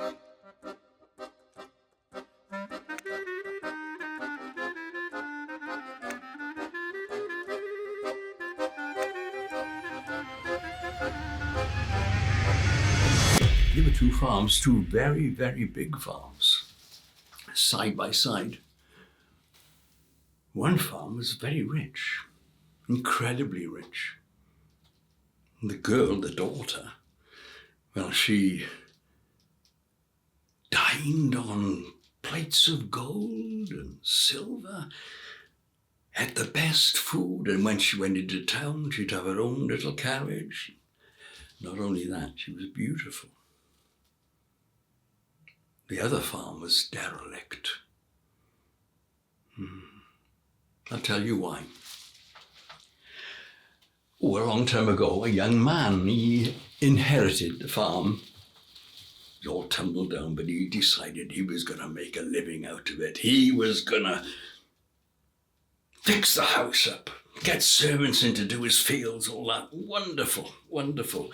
There were two farms, two very, very big farms, side by side. One farm was very rich, incredibly rich. And the girl, the daughter, well, she dined on plates of gold and silver, had the best food, and when she went into town, she'd have her own little carriage. Not only that, she was beautiful. The other farm was derelict. I'll tell you why. A long time ago, a young man, he inherited the farm. It was all tumbled down, but he decided he was going to make a living out of it. He was going to fix the house up, get servants in to do his fields, all that. Wonderful, wonderful.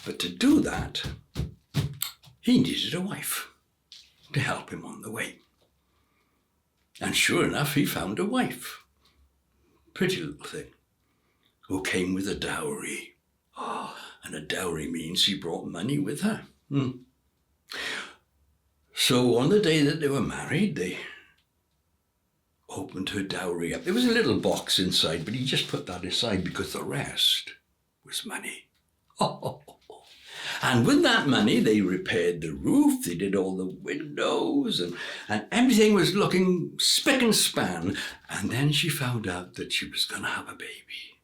But to do that, he needed a wife to help him on the way. And sure enough, he found a wife, pretty little thing, who came with a dowry. And a dowry means she brought money with her. So on the day that they were married, they opened her dowry up. There was a little box inside, but he just put that aside because the rest was money. And with that money, they repaired the roof, they did all the windows, and everything was looking spick and span. And then she found out that she was going to have a baby.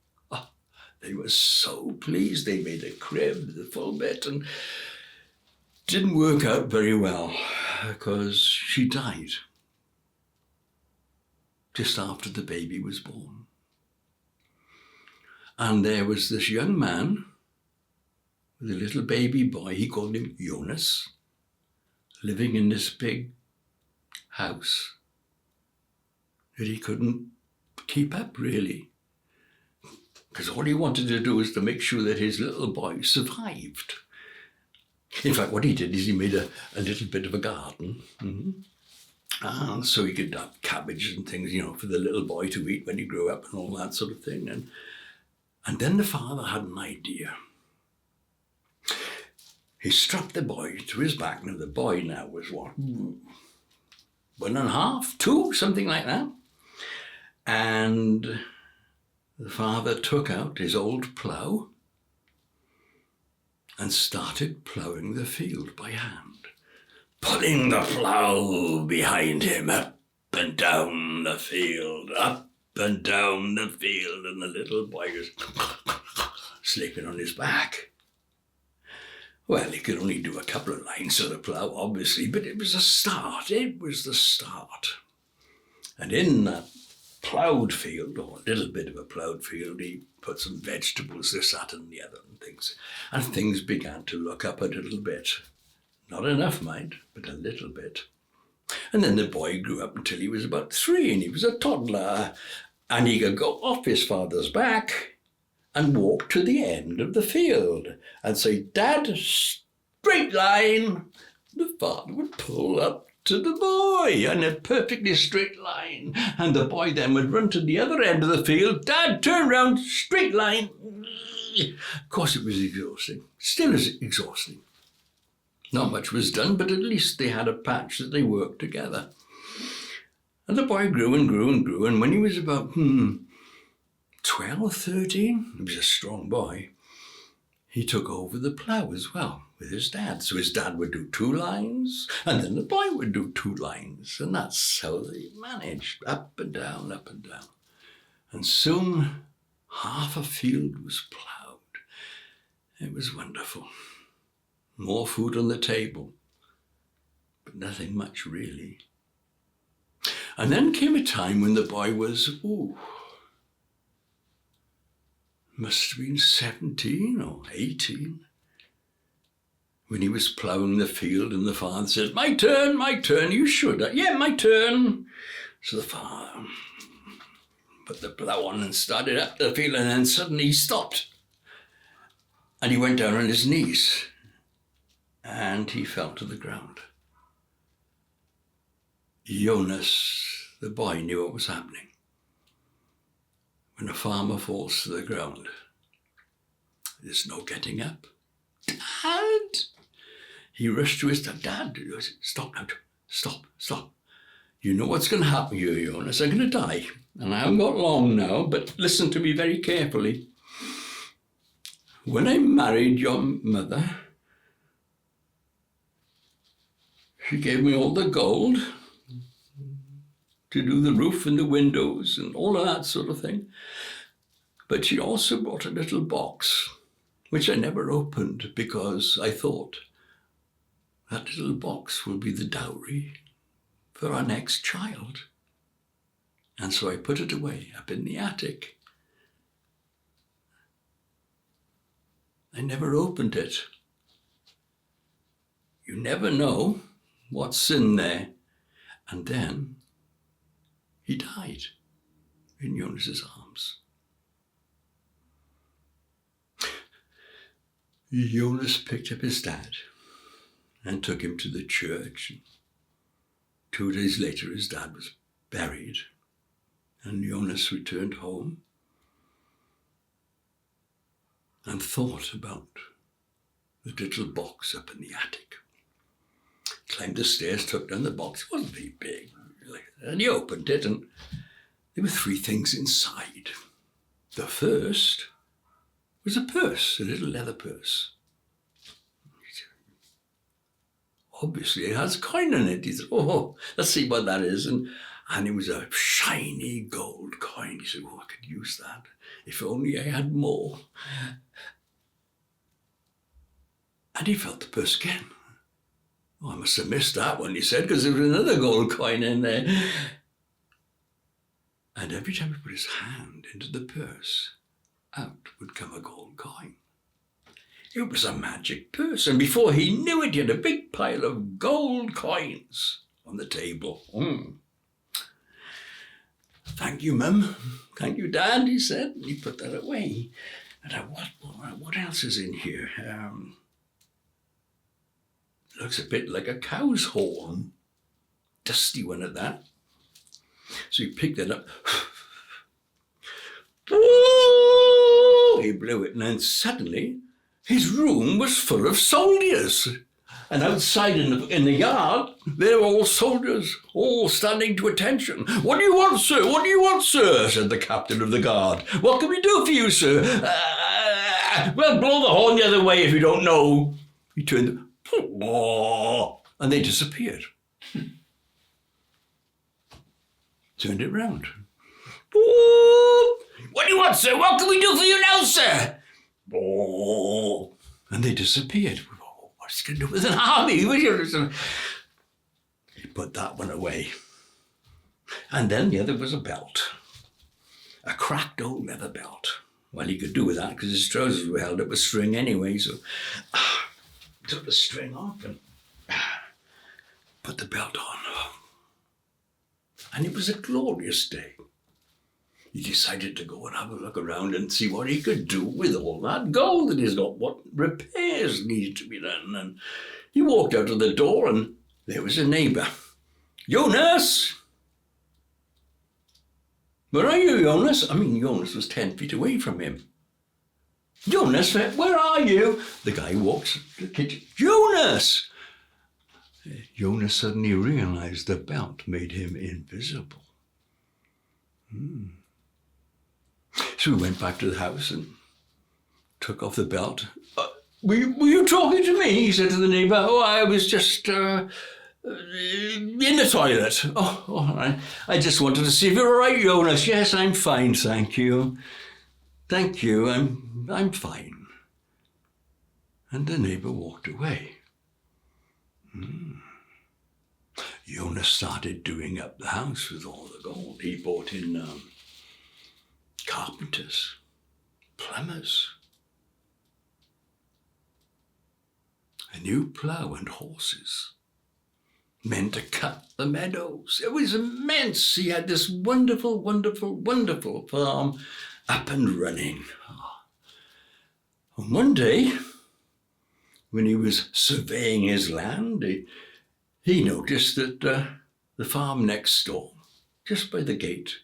They were so pleased. They made a crib, the full bit, and didn't work out very well because she died just after the baby was born. And there was this young man with a little baby boy, he called him Jonas, living in this big house that he couldn't keep up, really. Because all he wanted to do was to make sure that his little boy survived. In fact, what he did is he made a little bit of a garden. So he could have cabbage and things, for the little boy to eat when he grew up and all that sort of thing. And then the father had an idea. He strapped the boy to his back. Now, the boy now was what? 1.5, 2, something like that. And the father took out his old plough and started ploughing the field by hand, pulling the plough behind him up and down the field, up and down the field, and the little boy was sleeping on his back. Well, he could only do a couple of lines of the plough, obviously, but it was a start. It was the start. And in that ploughed field, or a little bit of a ploughed field, he put some vegetables, this, that, and the other, and things. And things began to look up a little bit. Not enough, mind, but a little bit. And then the boy grew up until he was about 3, and he was a toddler. And he could go off his father's back and walk to the end of the field and say, "Dad, straight line." The father would pull up to the boy in a perfectly straight line. And the boy then would run to the other end of the field. "Dad, turn round, straight line." Of course, it was exhausting. Still is exhausting. Not much was done, but at least they had a patch that they worked together. And the boy grew and grew and grew. And when he was about 12, 13, he was a strong boy, he took over the plough as well with his dad. So his dad would do 2 lines, and then the boy would do 2 lines. And that's how they managed, up and down, up and down. And soon half a field was ploughed. It was wonderful. More food on the table, but nothing much really. And then came a time when the boy was, must have been 17 or 18, when he was ploughing the field, and the father said, my turn, you should. Yeah, my turn. So the father put the plough on and started up the field, and then suddenly he stopped. And he went down on his knees. and he fell to the ground. Jonas, the boy, knew what was happening. When a farmer falls to the ground, there's no getting up. Dad! He rushed to his dad. Dad, stop now. Stop. You know what's going to happen here, Jonas. I'm going to die. And I haven't got long now, but listen to me very carefully. When I married your mother, she gave me all the gold to do the roof and the windows and all of that sort of thing. But she also brought a little box, which I never opened because I thought that little box will be the dowry for our next child. And so I put it away up in the attic. I never opened it. You never know what's in there. And then he died in Jonas's arms. Jonas picked up his dad and took him to the church. 2 days later, his dad was buried, and Jonas returned home and thought about the little box up in the attic. Climbed the stairs, took down the box. It wasn't very big. And he opened it, and there were 3 things inside. The first was a purse, a little leather purse. Obviously, it has a coin in it. He said, oh, let's see what that is. And it was a shiny gold coin. He said, oh, I could use that. If only I had more. And he felt the purse again. Oh, I must have missed that one, he said, because there was another gold coin in there. And every time he put his hand into the purse, out would come a gold coin. It was a magic purse, and before he knew it, he had a big pile of gold coins on the table. Thank you, Mum. Thank you, Dad, he said. And he put that away. And what else is in here? Looks a bit like a cow's horn. Dusty one at that. So he picked it up. He blew it, and then suddenly his room was full of soldiers. And outside in the yard, they were all soldiers, all standing to attention. What do you want, sir? What do you want, sir? Said the captain of the guard. What can we do for you, sir? Well, blow the horn the other way if you don't know. He turned, and they disappeared. Turned it round. What do you want, sir? What can we do for you now, sir? And they disappeared. What's he going to do with an army? He put that one away. And then the other was a belt. A cracked old leather belt. Well, he could do with that because his trousers were held up with string anyway, so took the string off and put the belt on. And it was a glorious day. He decided to go and have a look around and see what he could do with all that gold that he's got, what repairs needed to be done. And he walked out of the door and there was a neighbour. Jonas! Where are you, Jonas? I mean, Jonas was 10 feet away from him. Jonas, where are you? The guy walks to the kitchen. Jonas! Jonas suddenly realised the belt made him invisible. So he went back to the house and took off the belt. Were you talking to me? He said to the neighbour. Oh, I was just in the toilet. Oh, all right. I just wanted to see if you're all right, Jonas. Yes, I'm fine, thank you. Thank you, I'm fine. And the neighbour walked away. Jonas started doing up the house with all the gold. He bought in carpenters, plumbers, a new plough and horses, men to cut the meadows. It was immense. He had this wonderful, wonderful, wonderful farm up and running. And one day, when he was surveying his land, he noticed that the farm next door, just by the gate,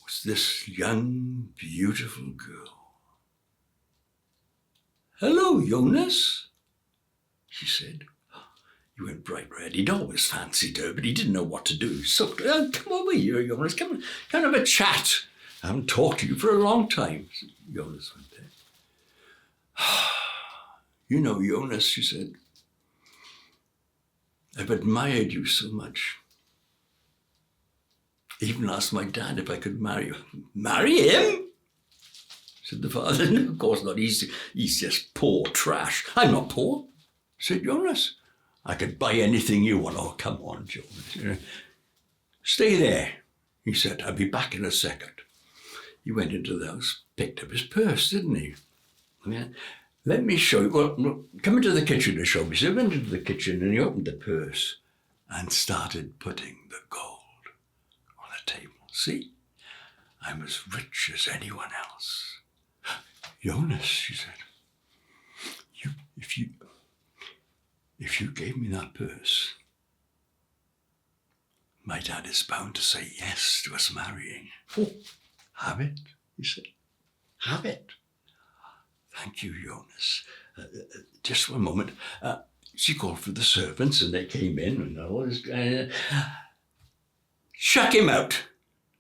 was this young, beautiful girl. "Hello, Jonas," she said. He went bright red. He'd always fancied her, but he didn't know what to do. So, "Come over here, Jonas. Come have a chat. I haven't talked to you for a long time." Jonas went there. "You know, Jonas," she said, "I've admired you so much. Even asked my dad if I could marry you." "Marry him?" said the father. "No, of course not. He's just poor trash." "I'm not poor," said Jonas. "I could buy anything you want." "Oh, come on, Jonas. Stay there," he said. "I'll be back in a second." He went into the house, picked up his purse, didn't he? "Let me show you." "Well, come into the kitchen to show me." So he went into the kitchen and he opened the purse and started putting the gold on the table. "See, I'm as rich as anyone else." "Jonas," she said, if you gave me that purse, my dad is bound to say yes to us marrying." "Oh, have it," he said. "Have it." "Thank you, Jonas. Just one moment." She called for the servants and they came in and all this. "Chuck him out,"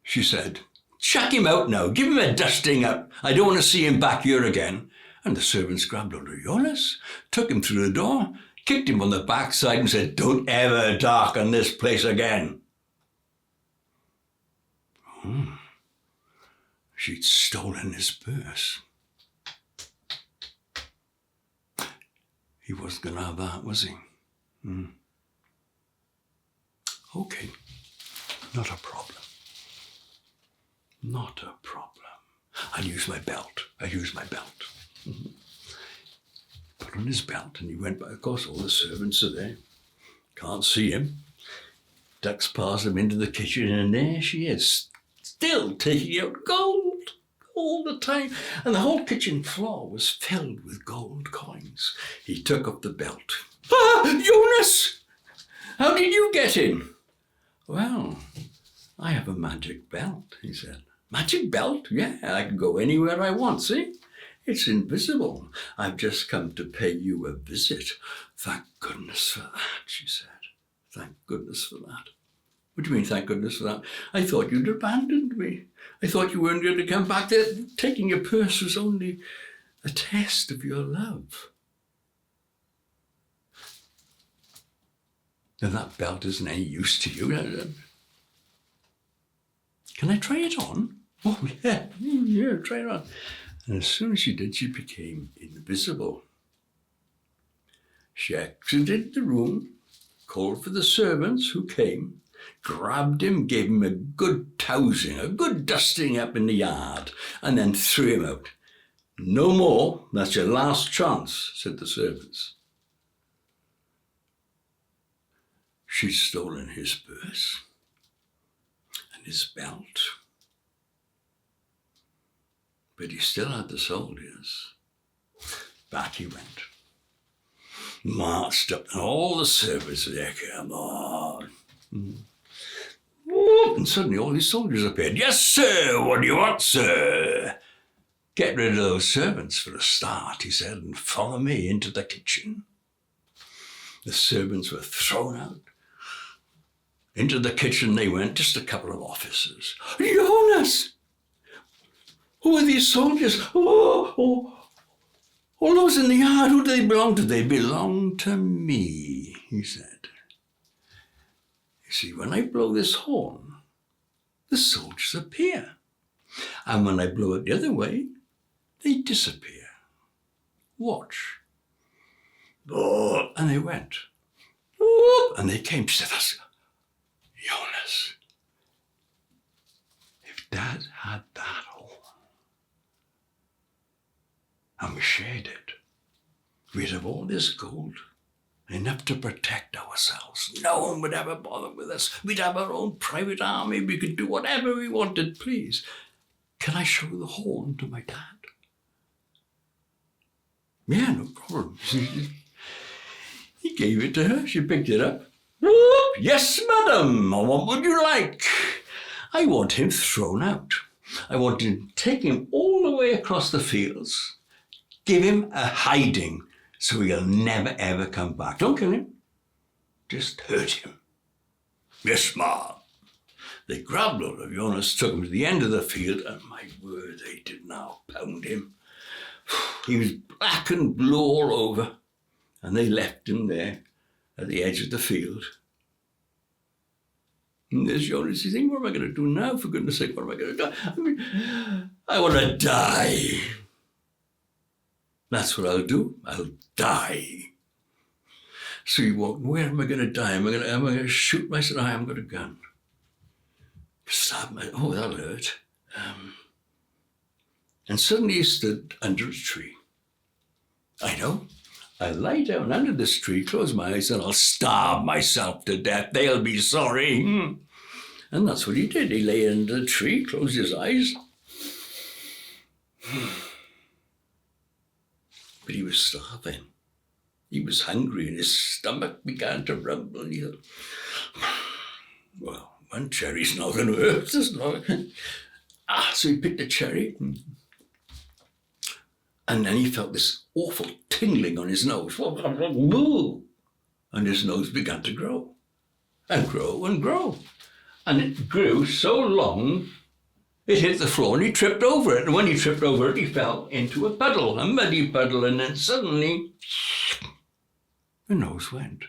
she said. "Chuck him out now. Give him a dusting up. I don't want to see him back here again." And the servants grabbed hold of Jonas, took him through the door, kicked him on the backside and said, "Don't ever darken this place again." She'd stolen his purse. He wasn't going to have that, was he? Okay, not a problem. Not a problem. I'll use my belt. Put on his belt and he went by. Of course, all the servants are there. Can't see him. Ducks past him into the kitchen and there she is, still taking out gold all the time. And the whole kitchen floor was filled with gold coins. He took up the belt. "Jonas! How did you get in?" "Well, I have a magic belt," he said. "Magic belt? Yeah, I can go anywhere I want, see? It's invisible. I've just come to pay you a visit." "Thank goodness for that," she said. "Thank goodness for that." "What do you mean, thank goodness for that?" "I thought you'd abandoned me. I thought you weren't going to come back. That taking your purse was only a test of your love." "And that belt isn't any use to you. Can I try it on?" "Oh, yeah, try it on." And as soon as she did, she became invisible. She exited the room, called for the servants who came, grabbed him, gave him a good tousing, a good dusting up in the yard, and then threw him out. "No more, that's your last chance," said the servants. She'd stolen his purse and his belt, but he still had the soldiers. Back he went, marched up, and all the servants were there. "Come on." And suddenly all these soldiers appeared. "Yes, sir, what do you want, sir?" "Get rid of those servants for a start," he said, "and follow me into the kitchen." The servants were thrown out. Into the kitchen they went, just a couple of officers. "Jonas! Who are these soldiers? All those in the yard, who do they belong to?" "They belong to me," he said. "You see, when I blow this horn, the soldiers appear. And when I blow it the other way, they disappear. Watch." And they went. And they came. She said, "That's Jonas. If Dad had that horn, and we shared it, we'd have all this gold, enough to protect ourselves. No one would ever bother with us. We'd have our own private army. We could do whatever we wanted, please. Can I show the horn to my dad?" "Yeah, no problem." He gave it to her. She picked it up. Whoop! Yes, madam. What would you like? I want him thrown out. I want to take him all the way across the fields. Give him a hiding so he'll never, ever come back. Don't kill him. Just hurt him. Yes, ma. They grabbed old Jonas, took him to the end of the field, and my word, they did now pound him. He was black and blue all over, and they left him there at the edge of the field. And there's Jonas, you think, what am I going to do now? For goodness sake, what am I going to do? I mean, I want to die. That's what I'll do. I'll die. So he walked, where am I going to die? Am I going to shoot myself? I haven't got a gun. Stab my, oh, that'll hurt. And suddenly he stood under a tree. I know. I'll lie down under this tree, close my eyes, and I'll starve myself to death. They'll be sorry. And that's what he did. He lay under the tree, closed his eyes. But he was starving. He was hungry, and his stomach began to rumble. And he thought, well, one cherry's not going to hurt us. So he picked a cherry. And then he felt this awful tingling on his nose. And his nose began to grow and grow and grow. And it grew so long, it hit the floor and he tripped over it. And when he tripped over it, he fell into a puddle, a muddy puddle. And then suddenly, the nose went.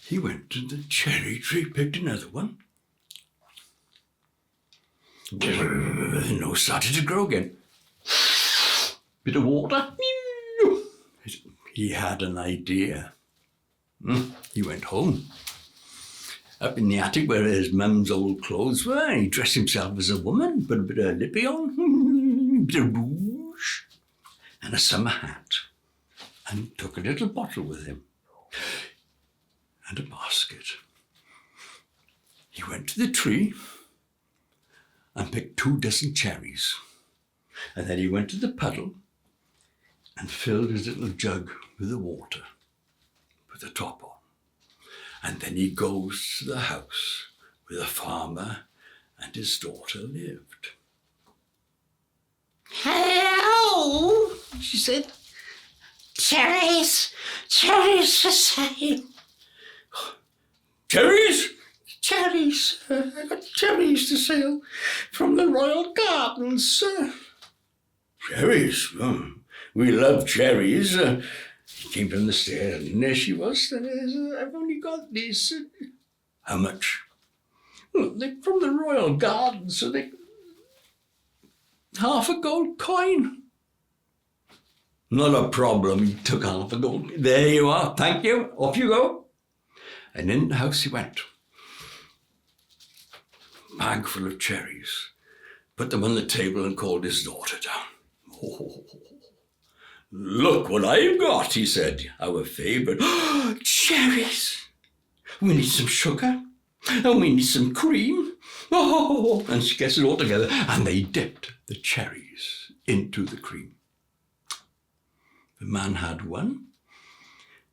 He went to the cherry tree, picked another one. The nose started to grow again. Bit of water. He had an idea. He went home. Up in the attic where his mum's old clothes were, he dressed himself as a woman, put a bit of lippy on, a bit of rouge, and a summer hat, and took a little bottle with him, and a basket. He went to the tree and picked 2 dozen cherries. And then he went to the puddle and filled his little jug with the water, put the top on. And then he goes to the house where the farmer and his daughter lived. Hello, she said. Cherries for sale. Cherries? Cherries, I got cherries to sell from the royal gardens, sir. Cherries? We love cherries. He came from the stairs, and there she was. I've only got these. How much? Well, they're from the royal gardens, so they... half a gold coin. Not a problem. He took half a gold. There you are. Thank you. Off you go. And in the house he went. Bag full of cherries. Put them on the table and called his daughter down. Oh, look what I've got, he said. Our favourite. Cherries. We need some sugar. And we need some cream. Oh, and she gets it all together. And they dipped the cherries into the cream. The man had one,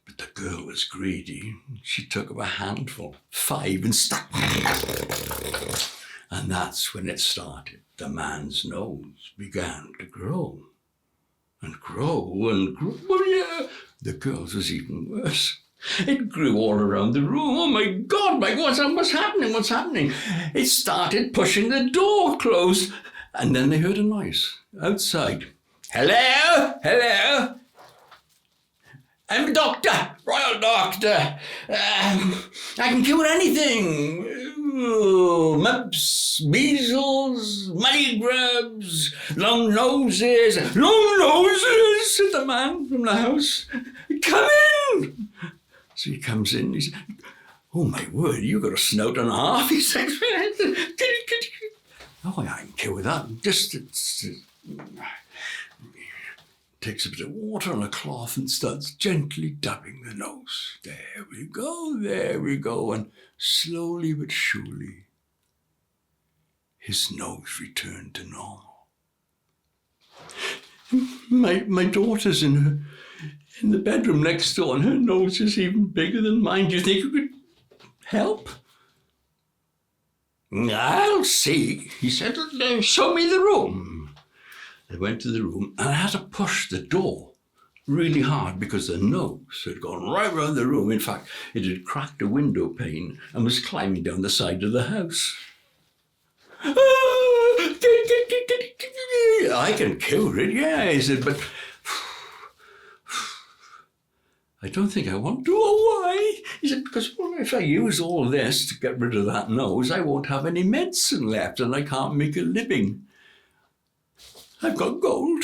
but the girl was greedy. She took up a handful, 5, and stuck. And that's when it started. The man's nose began to grow and grow and grow. Well, yeah, the girl's was even worse. It grew all around the room. Oh my God, what's happening? What's happening? It started pushing the door closed. And then they heard a noise outside. Hello? Hello? I'm a doctor, royal doctor. I can cure anything. Mumps, measles, muddy grubs, long noses. Long noses, said the man from the house. Come in. So he comes in. He said, oh my word, you got a snout and a half. He said, oh, I can cure that. Just takes a bit of water on a cloth and starts gently dabbing the nose. There we go. And slowly but surely, his nose returned to normal. My daughter's in in the bedroom next door, and her nose is even bigger than mine. Do you think you could help? I'll see, he said. Show me the room. I went to the room, and I had to push the door really hard because the nose had gone right round the room. In fact, it had cracked a window pane and was climbing down the side of the house. I can cure it, yeah, he said, but I don't think I want to. Oh, why? He said, because if I use all this to get rid of that nose, I won't have any medicine left and I can't make a living. I've got gold.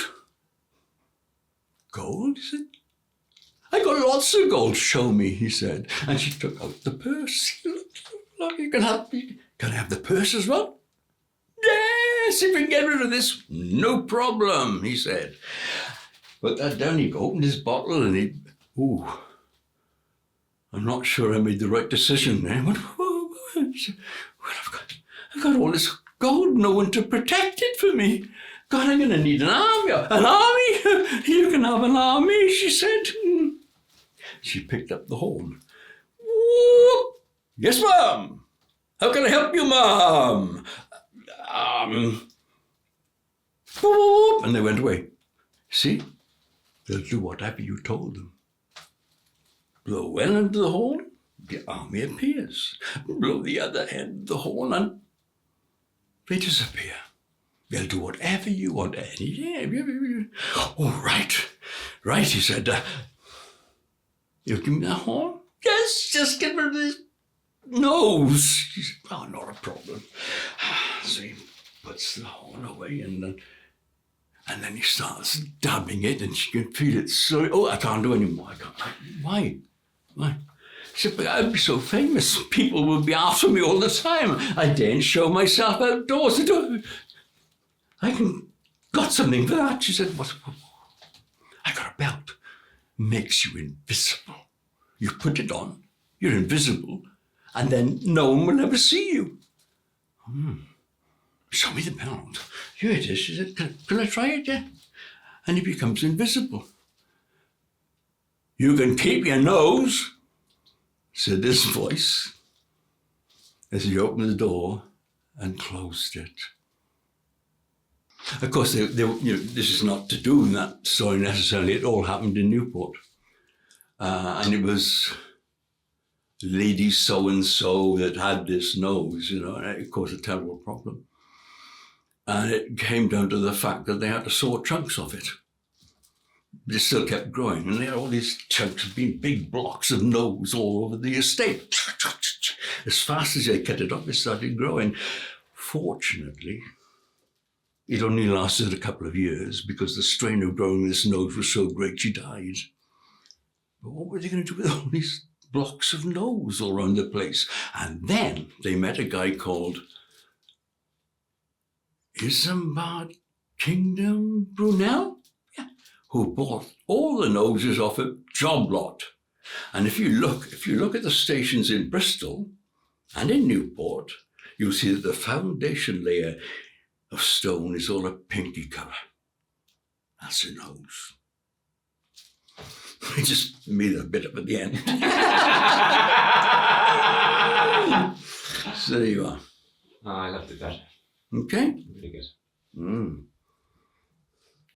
Gold, he said. I got lots of gold. Show me, he said. And she took out the purse. Look, you can have Can I have the purse as well? Yes, if we can get rid of this, no problem, he said. Put that down, he opened his bottle and I'm not sure I made the right decision there. Well, I've got all this gold, no one to protect it for me. God, I'm going to need an army. An army? You can have an army, she said. She picked up the horn. Whoop. Yes, ma'am. How can I help you, ma'am? Whoop. And they went away. See? They'll do whatever you told them. Blow well into the horn, the army appears. Blow the other end of the horn and they disappear. They'll do whatever you want. Oh, right, he said. You'll give me that horn? Yes, just get rid of this nose. She said, oh, not a problem. So he puts the horn away and then he starts dabbing it and she can feel it. So, I can't do any more. Why? She said, but I'd be so famous. People would be after me all the time. I daren't show myself outdoors. Got something for that. She said, what? I got a belt. Makes you invisible. You put it on, you're invisible, and then no one will ever see you. Show me the belt. Here it is. She said, can I try it yet? And he becomes invisible. You can keep your nose, said this voice, as he opened the door and closed it. Of course, this is not to do in that story necessarily. It all happened in Newport. And it was lady so-and-so that had this nose, and it caused a terrible problem. And it came down to the fact that they had to saw chunks of it. They still kept growing, and they had all these chunks of big blocks of nose all over the estate. As fast as they cut it off, it started growing. Fortunately, it only lasted a couple of years because the strain of growing this nose was so great she died. But what were they going to do with all these blocks of nose all around the place? And then they met a guy called Isambard Kingdom Brunel, who bought all the noses off a job lot. And if you look at the stations in Bristol and in Newport, you'll see that the foundation layer of stone is all a pinky colour. That's a nose. I just made a bit up at the end. So there you are. Oh, I loved it better. Okay? Really good.